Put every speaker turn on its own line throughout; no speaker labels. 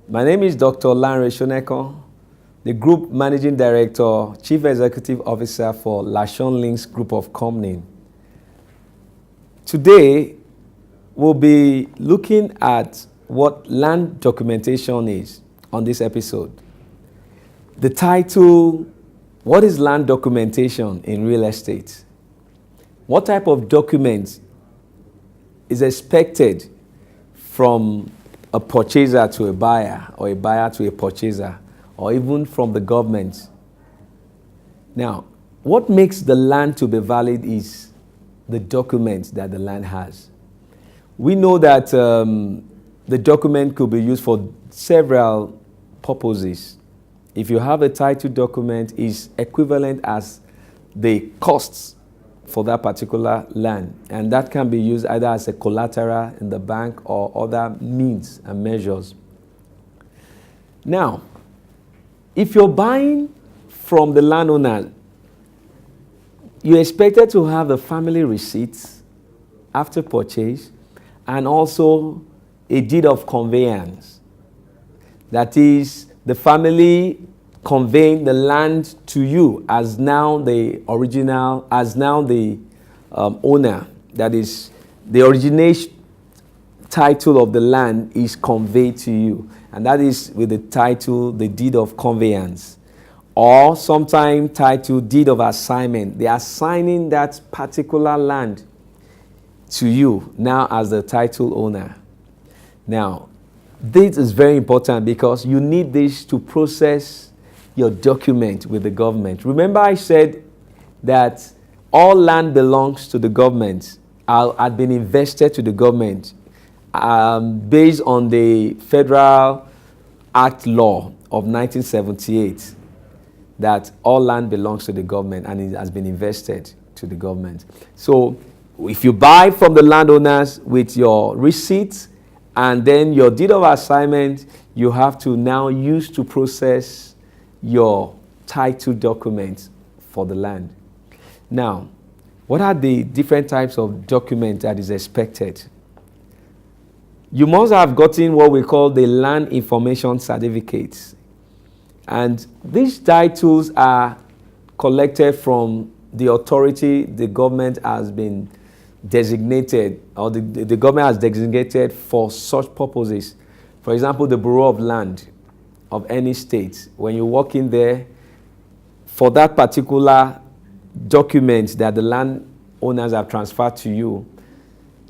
My name is Dr. Lanre Shoneko, the Group Managing Director, Chief Executive Officer for Lashon Links Group of Company. Today, we'll be looking at what land documentation is on this episode. The title, what is land documentation in real estate? What type of document is expected from a purchaser to a buyer, or a buyer to a purchaser, or even from the government? Now, what makes the land to be valid is the document that the land has. We know that the document could be used for several purposes. If you have a title document, it's equivalent as the costs for that particular land. And that can be used either as a collateral in the bank or other means and measures. Now, if you're buying from the landowner, you're expected to have the family receipts after purchase and also a deed of conveyance. That is, the family conveying the land to you as now the original, as now the owner. That is, the origination title of the land is conveyed to you. And that is with the title, the deed of conveyance. Or sometimes titled deed of assignment. They are assigning that particular land to you now as the title owner. Now, this is very important because you need this to process your document with the government. Remember I said that all land belongs to the government, had been invested to the government based on the Federal Act Law of 1978, that all land belongs to the government and it has been invested to the government. So if you buy from the landowners with your receipts and then your deed of assignment, you have to now use to process your title documents for the land. Now, what are the different types of documents that is expected? You must have gotten what we call the land information certificates. And these titles are collected from the authority the government has been designated, or the government has designated for such purposes. For example, the Bureau of Land of any state. When you walk in there, for that particular document that the landowners have transferred to you,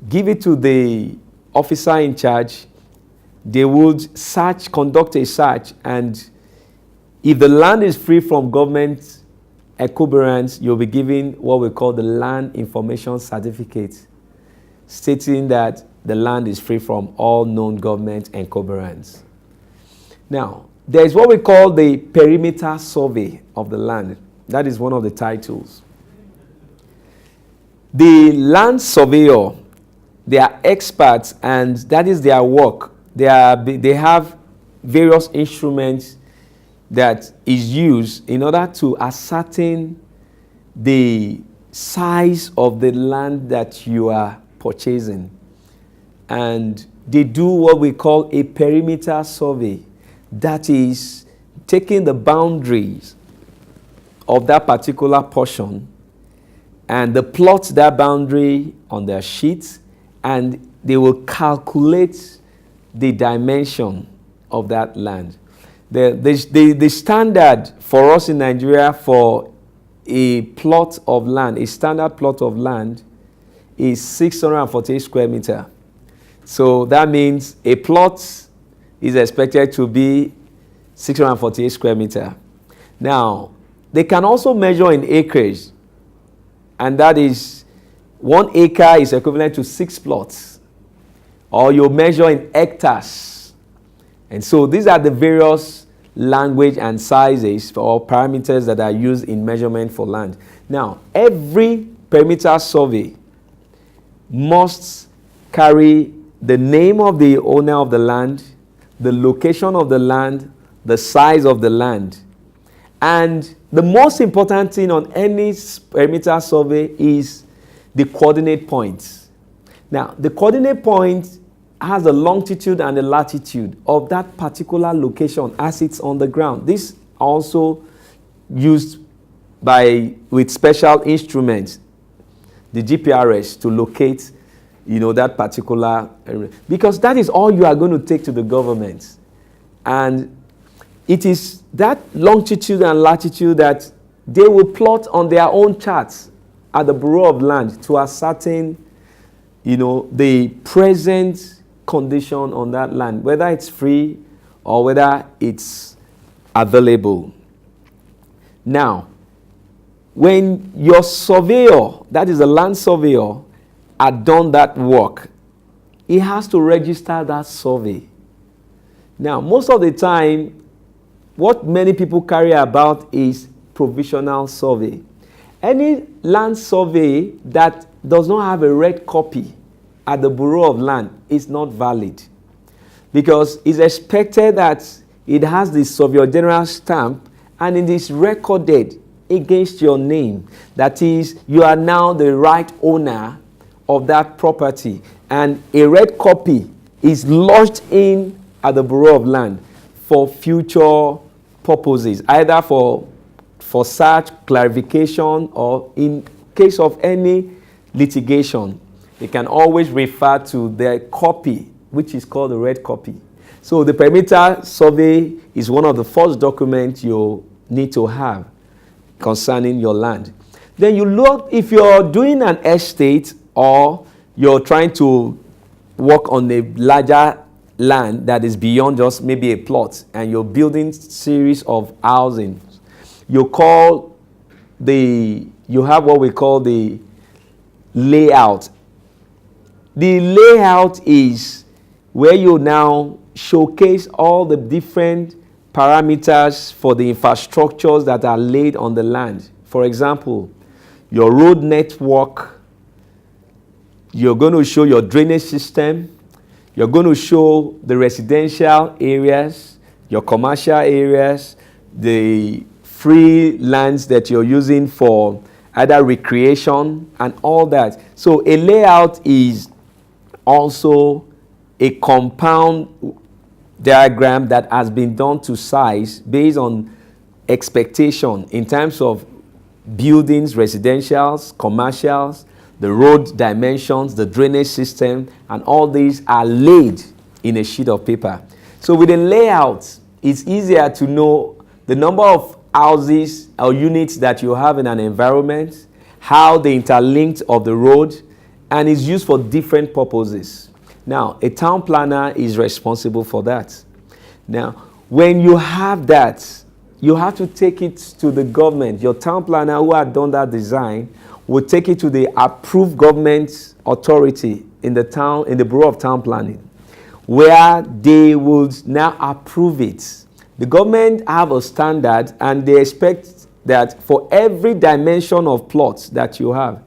give it to the officer in charge. They would conduct a search, and if the land is free from government encumbrance, you'll be given what we call the land information certificate, stating that the land is free from all known government encumbrance. Now, there is what we call the perimeter survey of the land. That is one of the titles. The land surveyor, they are experts, and that is their work. They have various instruments that is used in order to ascertain the size of the land that you are purchasing. And they do what we call a perimeter survey. That is taking the boundaries of that particular portion, and they plot that boundary on their sheet, and they will calculate the dimension of that land. The standard for us in Nigeria for a plot of land, a standard plot of land, is 648 square meter. So that means a plot is expected to be 648 square meter. Now, they can also measure in acres, and that is 1 acre is equivalent to 6 plots, or you measure in hectares. And so these are the various language and sizes or parameters that are used in measurement for land. Now, every perimeter survey must carry the name of the owner of the land, the location of the land, the size of the land. And the most important thing on any perimeter survey is the coordinate points. Now, the coordinate point has the longitude and the latitude of that particular location as it's on the ground. This also used with special instruments, the GPRS, to locate, that particular area. Because that is all you are going to take to the government. And it is that longitude and latitude that they will plot on their own charts at the Bureau of Land to ascertain, the present condition on that land, whether it's free or whether it's available. Now, when your surveyor, that is a land surveyor, had done that work, he has to register that survey. Now, most of the time, what many people carry about is provisional survey. Any land survey that does not have a red copy at the Bureau of Land is not valid, because it's expected that it has the Surveyor General stamp and it is recorded against your name. That is, you are now the right owner of that property, and a red copy is lodged in at the Bureau of Land for future purposes, either for search, clarification, or in case of any litigation. They can always refer to their copy, which is called the red copy. So the perimeter survey is one of the first documents you need to have concerning your land. Then you look, if you're doing an estate or you're trying to work on a larger land that is beyond just maybe a plot, and you're building series of housing, you have what we call the layout. The layout is where you now showcase all the different parameters for the infrastructures that are laid on the land. For example, your road network, you're going to show your drainage system, you're going to show the residential areas, your commercial areas, the free lands that you're using for either recreation and all that. So a layout is also a compound diagram that has been done to size based on expectation in terms of buildings, residentials, commercials, the road dimensions, the drainage system, and all these are laid in a sheet of paper. So with a layout, it's easier to know the number of houses or units that you have in an environment, how the interlinked of the road, and is used for different purposes. Now, a town planner is responsible for that. Now, when you have that, you have to take it to the government. Your town planner who had done that design will take it to the approved government authority in the town, in the Bureau of Town Planning, where they would now approve it. The government have a standard, and they expect that for every dimension of plots that you have,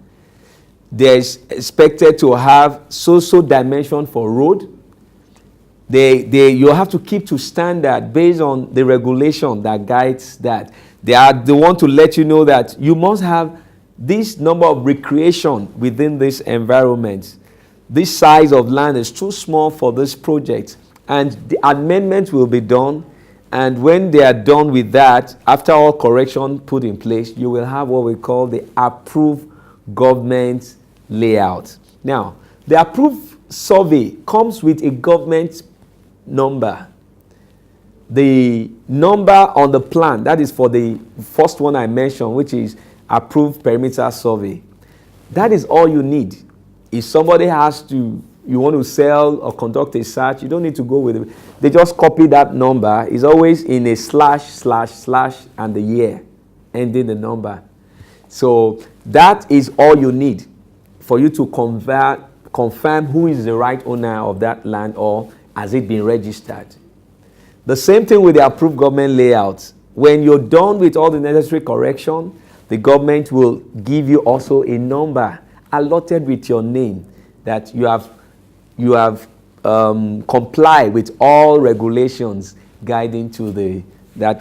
there's expected to have so dimension for road. You have to keep to standard based on the regulation that guides that. They want to let you know that you must have this number of recreation within this environment. This size of land is too small for this project, and the amendment will be done. And when they are done with that, after all correction put in place, you will have what we call the approved government layout. Now, the approved survey comes with a government number. The number on the plan, that is for the first one I mentioned, which is approved perimeter survey. That is all you need. If somebody you want to sell or conduct a search, you don't need to go with it. They just copy that number. It's always in a / and the year ending the number. So that is all you need for you to confirm who is the right owner of that land, or has it been registered. The same thing with the approved government layout. When you're done with all the necessary correction, the government will give you also a number allotted with your name that you have complied with all regulations guiding to that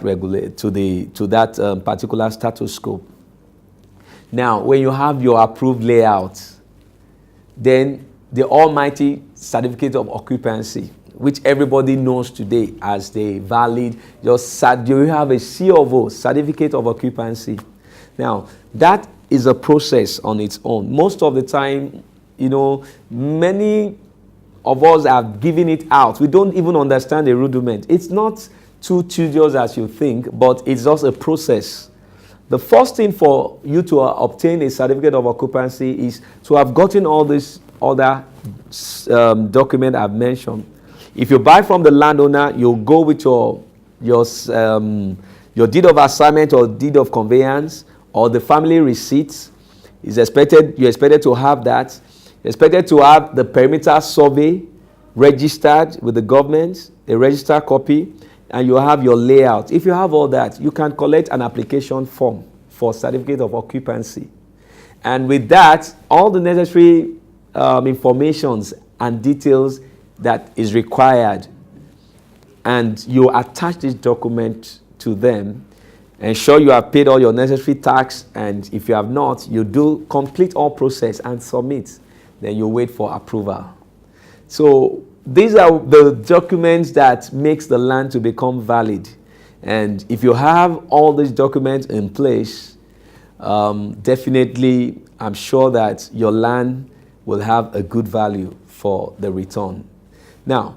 particular status scope. Now, when you have your approved layout, then the almighty certificate of occupancy, which everybody knows today as the valid, you have a COO, certificate of occupancy. Now, that is a process on its own. Most of the time, many of us have given it out. We don't even understand the rudiment. It's not too tedious as you think, but it's just a process. The first thing for you to obtain a certificate of occupancy is to have gotten all these other documents I've mentioned. If you buy from the landowner, you'll go with your deed of assignment or deed of conveyance or the family receipts. You're expected to have that. You're expected to have the perimeter survey registered with the government, a registered copy, and you have your layout. If you have all that, you can collect an application form for certificate of occupancy. And with that, all the necessary informations and details that is required, and you attach this document to them, ensure you have paid all your necessary tax, and if you have not, you do complete all process and submit. Then you wait for approval. So these are the documents that makes the land to become valid. And if you have all these documents in place, definitely I'm sure that your land will have a good value for the return. Now,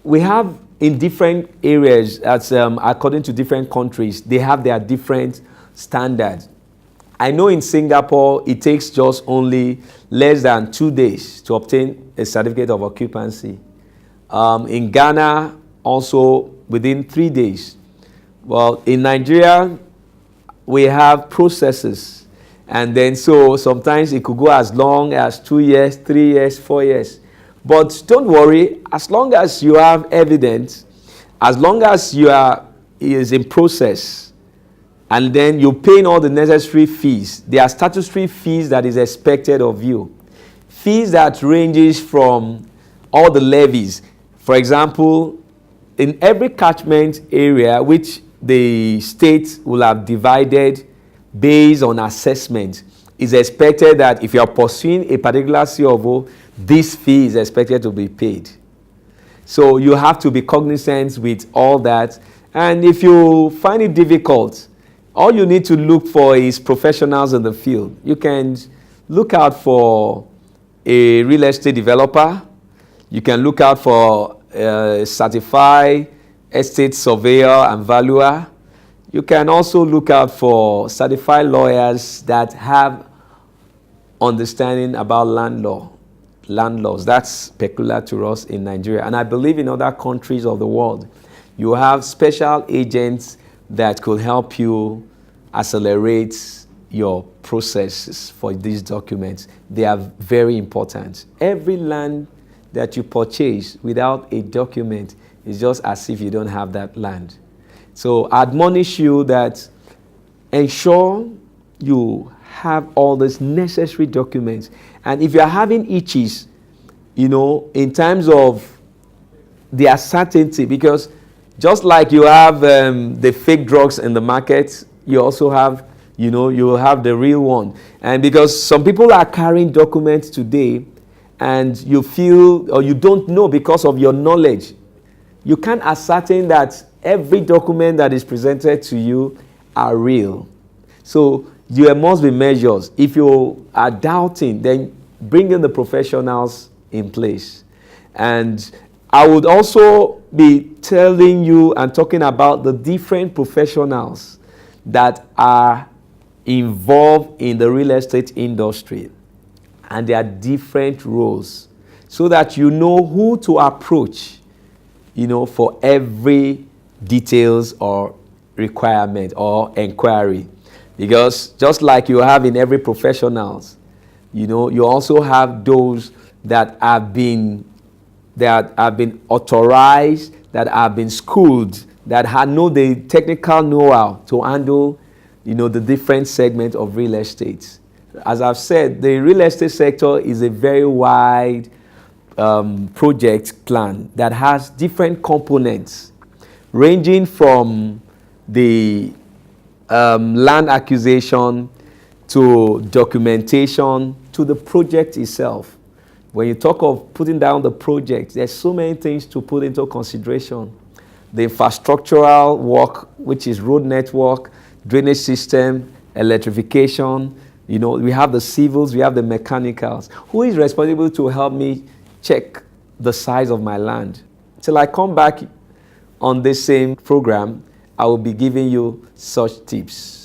we have in different areas, according to different countries, they have their different standards. I know in Singapore, it takes just only less than 2 days to obtain a certificate of occupancy. In Ghana, also within 3 days. Well, in Nigeria, we have processes. And then so sometimes it could go as long as 2 years, 3 years, 4 years. But don't worry, as long as you have evidence, as long as is in process, and then you're paying all the necessary fees, there are statutory fees that is expected of you. Fees that ranges from all the levies. For example, in every catchment area, which the state will have divided based on assessment, it's expected that if you are pursuing a particular COO, this fee is expected to be paid. So you have to be cognizant with all that. And if you find it difficult, all you need to look for is professionals in the field. You can look out for a real estate developer. You can look out for a certified estate surveyor and valuer. You can also look out for certified lawyers that have understanding about land laws. That's peculiar to us in Nigeria. And I believe in other countries of the world, you have special agents that could help you accelerate your processes for these documents. They are very important. Every land that you purchase without a document is just as if you don't have that land. So I admonish you that ensure you have all these necessary documents. And if you are having itches, in terms of the uncertainty, because just like you have the fake drugs in the market, you also have, you have the real one. And because some people are carrying documents today, and you feel, or you don't know because of your knowledge, you can't ascertain that every document that is presented to you are real. So there must be measures. If you are doubting, then bring in the professionals in place. And I would also be telling you and talking about the different professionals that are involved in the real estate industry and their different roles, so that you know who to approach, for every details or requirement or inquiry. Because just like you have in every professionals, you also have those that have been authorized, that have been schooled, that know the technical know-how to handle, the different segments of real estate. As I've said, the real estate sector is a very wide project plan that has different components, ranging from the land acquisition to documentation to the project itself. When you talk of putting down the project, there's so many things to put into consideration. The infrastructural work, which is road network, drainage system, electrification. We have the civils, we have the mechanicals. Who is responsible to help me check the size of my land? Till I come back on this same program, I will be giving you such tips.